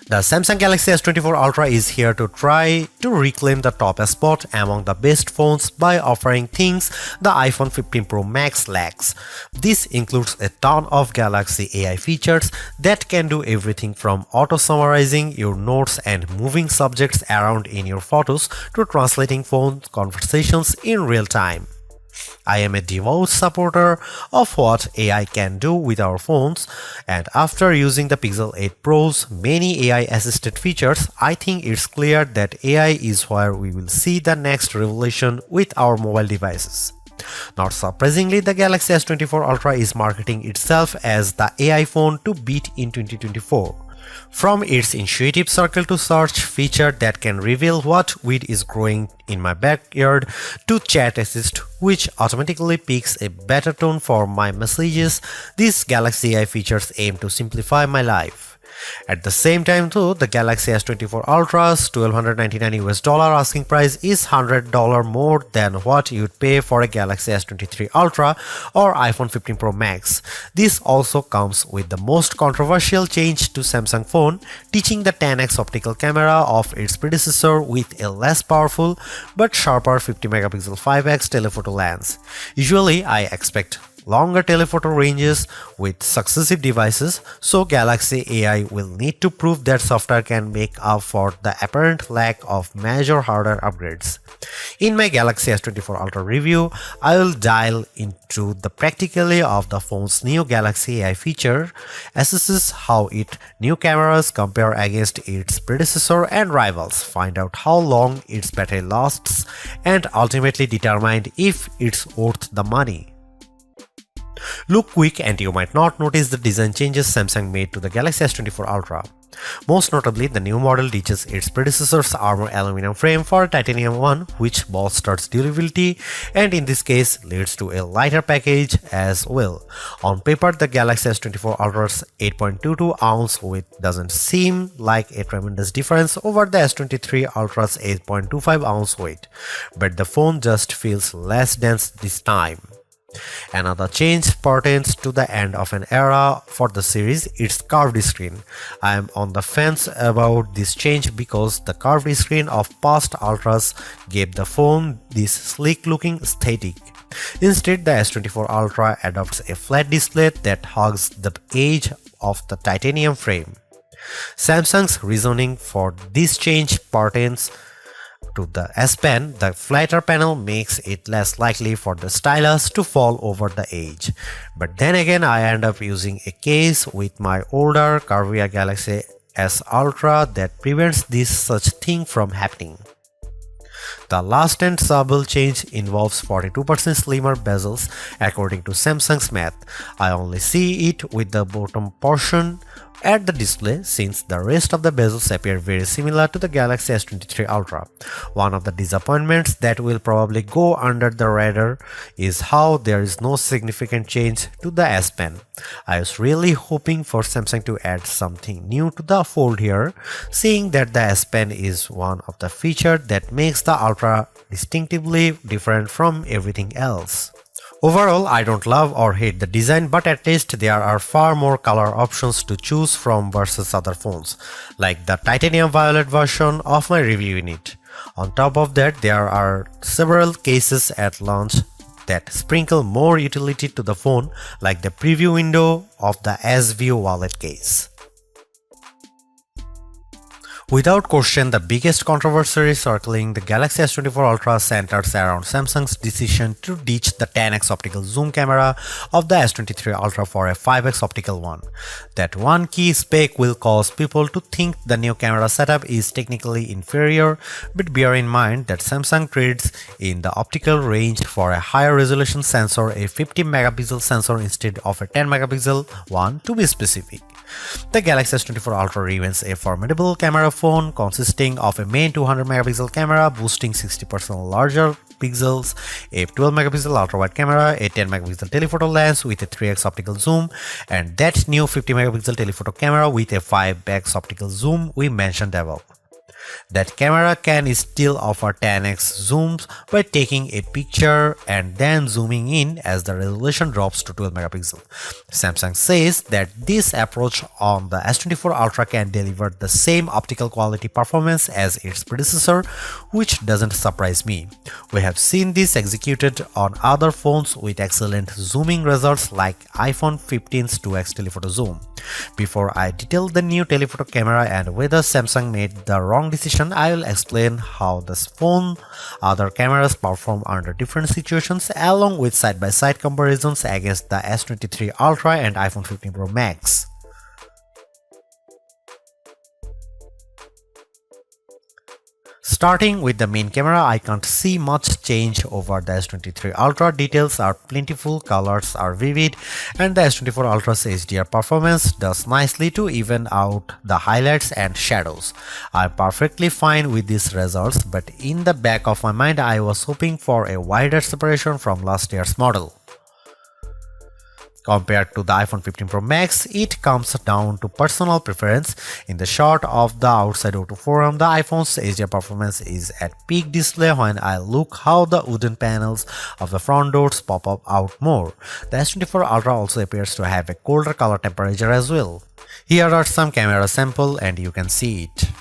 The Samsung Galaxy S24 Ultra is here to try to reclaim the top spot among the best phones by offering things the iPhone 15 Pro Max lacks. This includes a ton of Galaxy AI features that can do everything from auto-summarizing your notes and moving subjects around in your photos to translating phone conversations in real time. I am a devout supporter of what AI can do with our phones, and after using the Pixel 8 Pro's many AI-assisted features, I think it's clear that AI is where we will see the next revolution with our mobile devices. Not surprisingly, the Galaxy S24 Ultra is marketing itself as the AI phone to beat in 2024. From its intuitive circle to search feature that can reveal what weed is growing in my backyard to chat assist which automatically picks a better tone for my messages, these Galaxy AI features aim to simplify my life. At the same time though, the Galaxy S24 Ultra's $1,299 asking price is $100 more than what you'd pay for a Galaxy S23 Ultra or iPhone 15 Pro Max. This also comes with the most controversial change to Samsung phone, teaching the 10x optical camera of its predecessor with a less powerful but sharper 50 megapixel 5x telephoto lens. Usually I expect longer telephoto ranges with successive devices, so Galaxy AI will need to prove that software can make up for the apparent lack of major hardware upgrades. In my Galaxy S24 Ultra review, I will dial into the practicality of the phone's new Galaxy AI feature, assesses how its new cameras compare against its predecessor and rivals, find out how long its battery lasts, and ultimately determine if it's worth the money. Look quick and you might not notice the design changes Samsung made to the Galaxy S24 Ultra. Most notably, the new model ditches its predecessor's armor aluminum frame for a titanium one, which bolsters durability and in this case leads to a lighter package as well. On paper, the Galaxy S24 Ultra's 8.22 ounce weight doesn't seem like a tremendous difference over the S23 Ultra's 8.25 ounce weight, but the phone just feels less dense this time. Another change pertains to the end of an era for the series, its curved screen. I am on the fence about this change because the curved screen of past Ultras gave the phone this sleek looking aesthetic. Instead, the S24 Ultra adopts a flat display that hugs the edge of the titanium frame. Samsung's reasoning for this change pertains to the S Pen. The flatter panel makes it less likely for the stylus to fall over the edge. But then again, I end up using a case with my older curvier Galaxy S Ultra that prevents this such thing from happening. The last and subtle change involves 42% slimmer bezels according to Samsung's math. I only see it with the bottom portion at the display since the rest of the bezels appear very similar to the Galaxy S23 Ultra. One of the disappointments that will probably go under the radar is how there is no significant change to the S Pen. I was really hoping for Samsung to add something new to the fold here, seeing that the S Pen is one of the features that makes the Ultra distinctively different from everything else. Overall, I don't love or hate the design, but at least there are far more color options to choose from versus other phones, like the titanium violet version of my review unit. On top of that, there are several cases at launch that sprinkle more utility to the phone, like the preview window of the S View wallet case. Without question, the biggest controversy circling the Galaxy S24 Ultra centers around Samsung's decision to ditch the 10x optical zoom camera of the S23 Ultra for a 5x optical one. That one key spec will cause people to think the new camera setup is technically inferior, but bear in mind that Samsung trades in the optical range for a higher resolution sensor, a 50 megapixel sensor instead of a 10 megapixel one to be specific. The Galaxy S24 Ultra remains a formidable camera phone consisting of a main 200 megapixel camera boasting 60% larger pixels, a 12 megapixel ultra-wide camera, a 10 megapixel telephoto lens with a 3x optical zoom, and that new 50 megapixel telephoto camera with a 5x optical zoom we mentioned above. That camera can still offer 10x zooms by taking a picture and then zooming in as the resolution drops to 12 megapixels. Samsung says that this approach on the S24 Ultra can deliver the same optical quality performance as its predecessor, which doesn't surprise me. We have seen this executed on other phones with excellent zooming results like iPhone 15's 2x telephoto zoom. Before I detail the new telephoto camera and whether Samsung made the wrong decision, I will explain how this phone other cameras perform under different situations along with side-by-side comparisons against the S23 Ultra and iPhone 15 Pro Max. Starting with the main camera, I can't see much change over the S23 Ultra. Details are plentiful, colors are vivid, and the S24 Ultra's HDR performance does nicely to even out the highlights and shadows. I'm perfectly fine with these results, but in the back of my mind I was hoping for a wider separation from last year's model. Compared to the iPhone 15 Pro Max, it comes down to personal preference. In the shot of the outside O2 forum, the iPhone's HDR performance is at peak display when I look how the wooden panels of the front doors pop up out more. The S24 Ultra also appears to have a colder color temperature as well. Here are some camera samples and you can see it.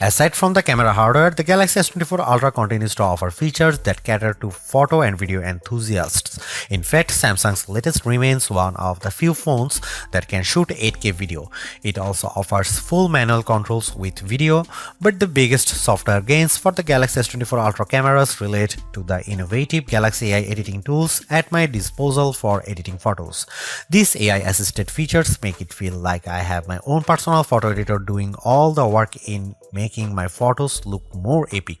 Aside from the camera hardware, the Galaxy S24 Ultra continues to offer features that cater to photo and video enthusiasts. In fact, Samsung's latest remains one of the few phones that can shoot 8K video. It also offers full manual controls with video, but the biggest software gains for the Galaxy S24 Ultra cameras relate to the innovative Galaxy AI editing tools at my disposal for editing photos. These AI-assisted features make it feel like I have my own personal photo editor doing all the work in making my photos look more epic.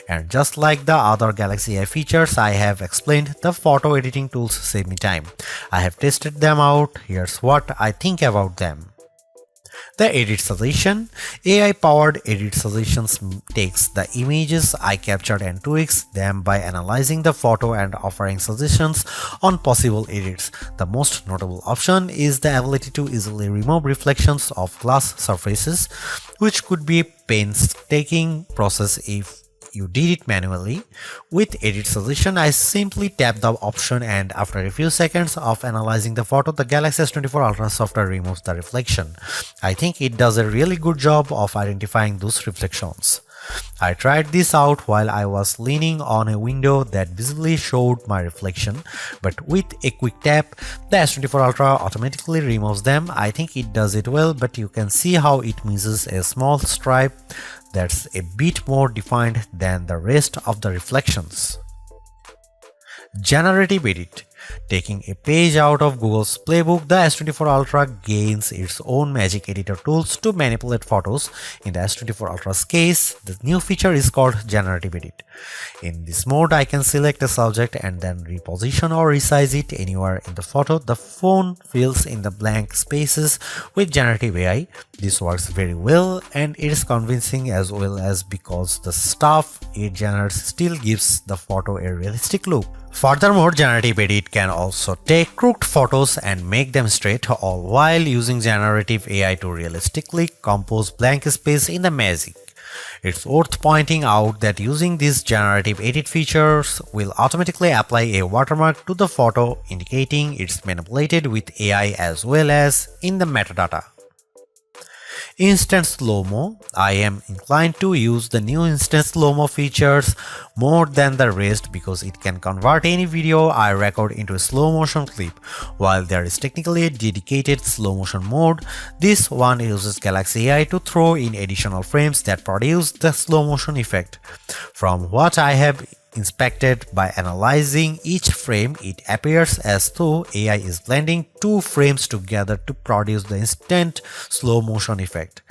And just like the other Galaxy AI features I have explained, the photo editing tools save me time. I have tested them out. Here's what I think about them. The Edit Suggestion. AI-powered Edit Suggestions takes the images I captured and tweaks them by analyzing the photo and offering suggestions on possible edits. The most notable option is the ability to easily remove reflections of glass surfaces, which could be a painstaking process if you did it manually. With Edit Suggestion, I simply tap the option and after a few seconds of analyzing the photo, the Galaxy S24 Ultra software removes the reflection. I think it does a really good job of identifying those reflections. I tried this out while I was leaning on a window that visibly showed my reflection, but with a quick tap, the S24 Ultra automatically removes them. I think it does it well, but you can see how it misses a small stripe that's a bit more defined than the rest of the reflections. Generative Edit. Taking a page out of Google's playbook, the S24 Ultra gains its own magic editor tools to manipulate photos. In the S24 Ultra's case, the new feature is called Generative Edit. In this mode, I can select a subject and then reposition or resize it anywhere in the photo. The phone fills in the blank spaces with generative AI. This works very well and it is convincing as well as because the stuff it generates still gives the photo a realistic look. Furthermore, Generative Edit can also take crooked photos and make them straight, all while using generative AI to realistically compose blank space in the magic. It's worth pointing out that using these generative edit features will automatically apply a watermark to the photo, indicating it's manipulated with AI as well as in the metadata. Instant slow-mo. I am inclined to use the new instant slow-mo features more than the rest because it can convert any video I record into a slow-motion clip. While there is technically a dedicated slow-motion mode, this one uses Galaxy AI to throw in additional frames that produce the slow-motion effect. From what I have inspected by analyzing each frame, it appears as though AI is blending two frames together to produce the instant slow motion effect.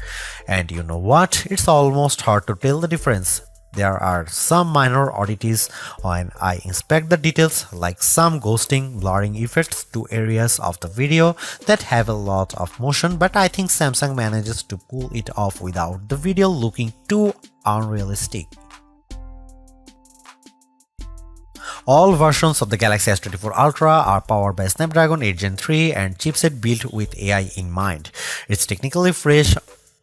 And you know what? It's almost hard to tell the difference. There are some minor oddities when I inspect the details, like some ghosting, blurring effects to areas of the video that have a lot of motion, but I think Samsung manages to pull it off without the video looking too unrealistic. All versions of the Galaxy S24 Ultra are powered by Snapdragon 8 Gen 3 and chipset built with AI in mind. It's technically fresh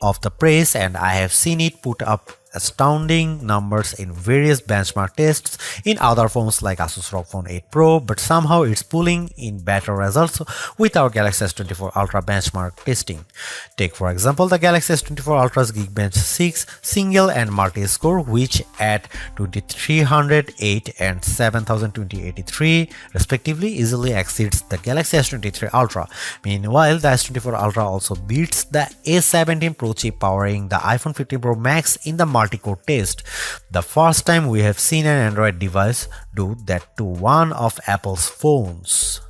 off the press and I have seen it put up astounding numbers in various benchmark tests in other phones like Asus ROG Phone 8 Pro, but somehow it's pulling in better results with our Galaxy S24 Ultra benchmark testing. Take for example the Galaxy S24 Ultra's Geekbench 6 single and multi-score, which at 2308 and 7283 respectively easily exceeds the Galaxy S23 Ultra. Meanwhile, the S24 Ultra also beats the A17 Pro chip powering the iPhone 15 Pro Max in the multi-core test. The first time we have seen an Android device do that to one of Apple's phones.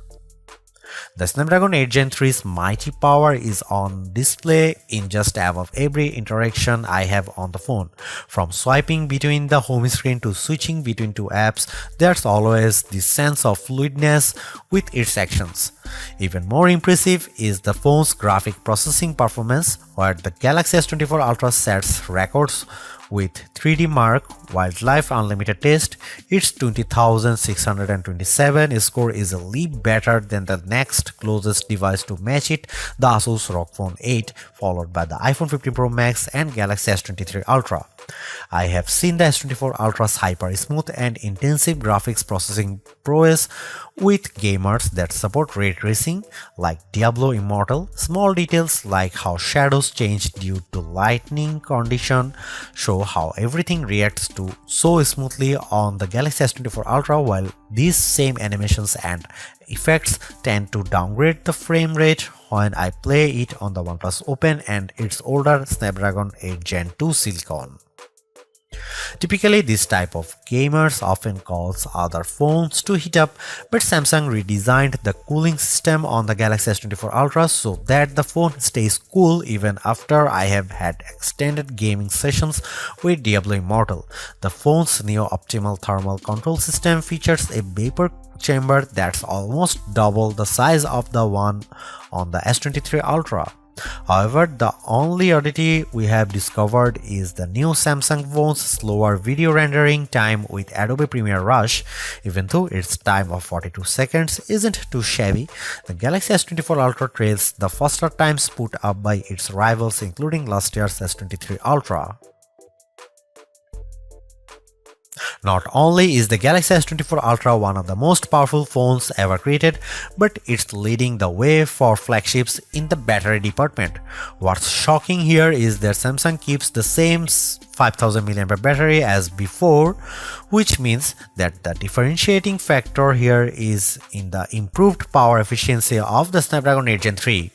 The Snapdragon 8 Gen 3's mighty power is on display in just about every interaction I have on the phone. From swiping between the home screen to switching between two apps, there's always this sense of fluidness with its actions. Even more impressive is the phone's graphic processing performance, where the Galaxy S24 Ultra sets records with 3D Mark Wildlife Unlimited test. Its 20,627 score is a leap better than the next closest device to match it, the Asus ROG Phone 8, followed by the iPhone 15 Pro Max and Galaxy S23 Ultra. I have seen the S24 Ultra's hyper-smooth and intensive graphics processing prowess with gamers that support ray tracing like Diablo Immortal. Small details like how shadows change due to lighting condition show how everything reacts to so smoothly on the Galaxy S24 Ultra, while these same animations and effects tend to downgrade the frame rate when I play it on the OnePlus Open and its older Snapdragon 8 Gen 2 Silicon. Typically, this type of gamers often calls other phones to heat up, but Samsung redesigned the cooling system on the Galaxy S24 Ultra so that the phone stays cool even after I have had extended gaming sessions with Diablo Immortal. The phone's neo-optimal thermal control system features a vapor chamber that's almost double the size of the one on the S23 Ultra. However, the only oddity we have discovered is the new Samsung phone's slower video rendering time with Adobe Premiere Rush. Even though its time of 42 seconds isn't too shabby, the Galaxy S24 Ultra trails the faster times put up by its rivals, including last year's S23 Ultra. Not only is the Galaxy S24 Ultra one of the most powerful phones ever created, but it's leading the way for flagships in the battery department. What's shocking here is that Samsung keeps the same 5000 mAh battery as before, which means that the differentiating factor here is in the improved power efficiency of the Snapdragon 8 Gen 3.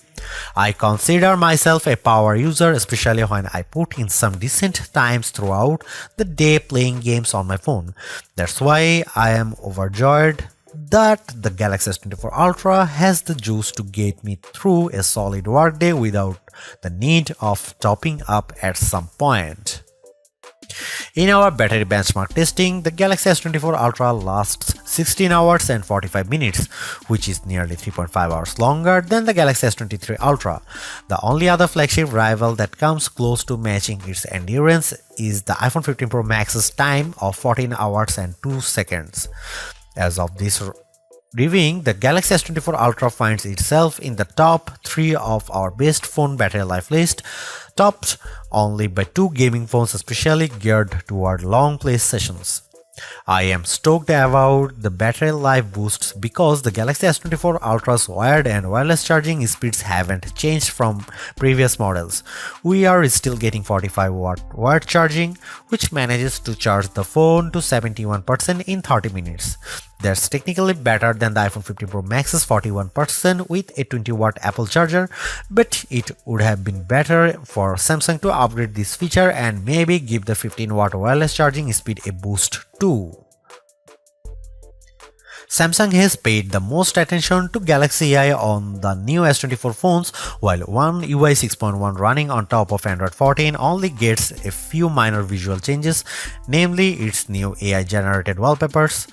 I consider myself a power user, especially when I put in some decent times throughout the day playing games on my phone. That's why I am overjoyed that the Galaxy S24 Ultra has the juice to get me through a solid workday without the need of topping up at some point. In our battery benchmark testing, the Galaxy S24 Ultra lasts 16 hours and 45 minutes, which is nearly 3.5 hours longer than the Galaxy S23 Ultra. The only other flagship rival that comes close to matching its endurance is the iPhone 15 Pro Max's time of 14 hours and 2 seconds. As of this reviewing, the Galaxy S24 Ultra finds itself in the top 3 of our best phone battery life list, topped only by 2 gaming phones especially geared toward long play sessions. I am stoked about the battery life boosts because the Galaxy S24 Ultra's wired and wireless charging speeds haven't changed from previous models. We are still getting 45-watt wired charging, which manages to charge the phone to 71% in 30 minutes. That's technically better than the iPhone 15 Pro Max's 41% with a 20-watt Apple charger, but it would have been better for Samsung to upgrade this feature and maybe give the 15-watt wireless charging speed a boost too. Samsung has paid the most attention to Galaxy AI on the new S24 phones, while One UI 6.1 running on top of Android 14 only gets a few minor visual changes, namely its new AI-generated wallpapers.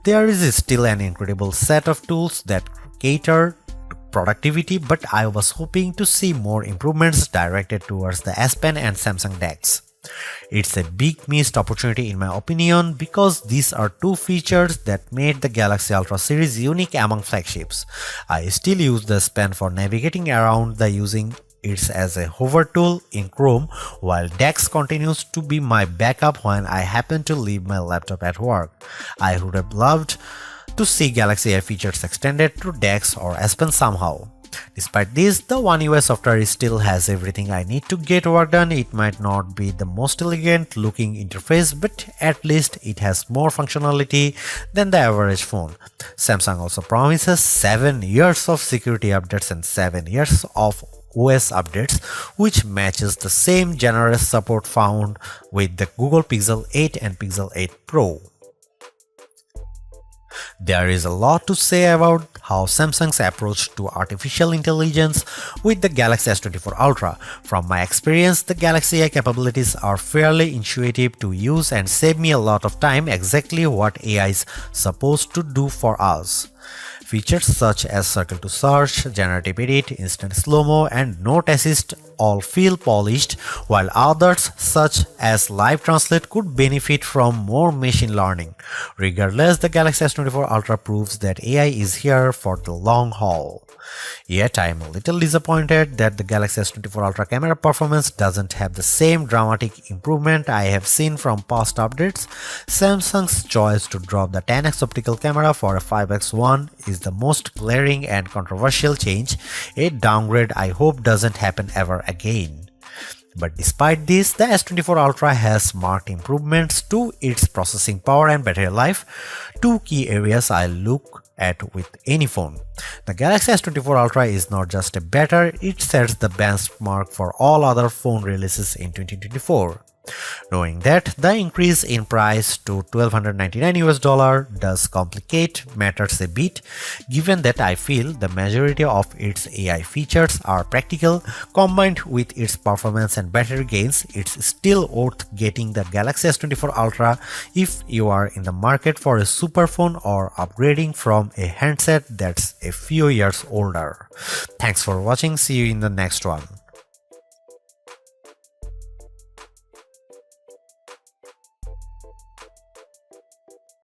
There is still an incredible set of tools that cater to productivity, but I was hoping to see more improvements directed towards the S Pen and Samsung DeX. It's a big missed opportunity in my opinion because these are two features that made the Galaxy Ultra series unique among flagships. I still use the S Pen for navigating around using it as a hover tool in Chrome, while DeX continues to be my backup when I happen to leave my laptop at work. I would have loved to see Galaxy AI features extended to DeX or S Pen somehow. Despite this, the One UI software still has everything I need to get work done. It might not be the most elegant looking interface, but at least it has more functionality than the average phone. Samsung also promises 7 years of security updates and 7 years of OS updates, which matches the same generous support found with the Google Pixel 8 and Pixel 8 Pro. There is a lot to say about how Samsung's approach to artificial intelligence with the Galaxy S24 Ultra. From my experience, the Galaxy AI capabilities are fairly intuitive to use and save me a lot of time, exactly what AI is supposed to do for us. Features such as circle to search, generative edit, instant slow-mo, and note assist all feel polished, while others such as live translate could benefit from more machine learning. Regardless, the Galaxy S24 Ultra proves that AI is here for the long haul. Yet I am a little disappointed that the Galaxy S24 Ultra camera performance doesn't have the same dramatic improvement I have seen from past updates. Samsung's choice to drop the 10x optical camera for a 5x one is the most glaring and controversial change, a downgrade I hope doesn't happen ever again. But despite this, the S24 Ultra has marked improvements to its processing power and battery life, two key areas I look at with any phone. The Galaxy S24 Ultra is not just a better, it sets the benchmark for all other phone releases in 2024. Knowing that the increase in price to $1,299 does complicate matters a bit, given that I feel the majority of its AI features are practical, combined with its performance and battery gains, it's still worth getting the Galaxy S24 Ultra if you are in the market for a super phone or upgrading from a handset that's a few years older. Thanks for watching, see you in the next one.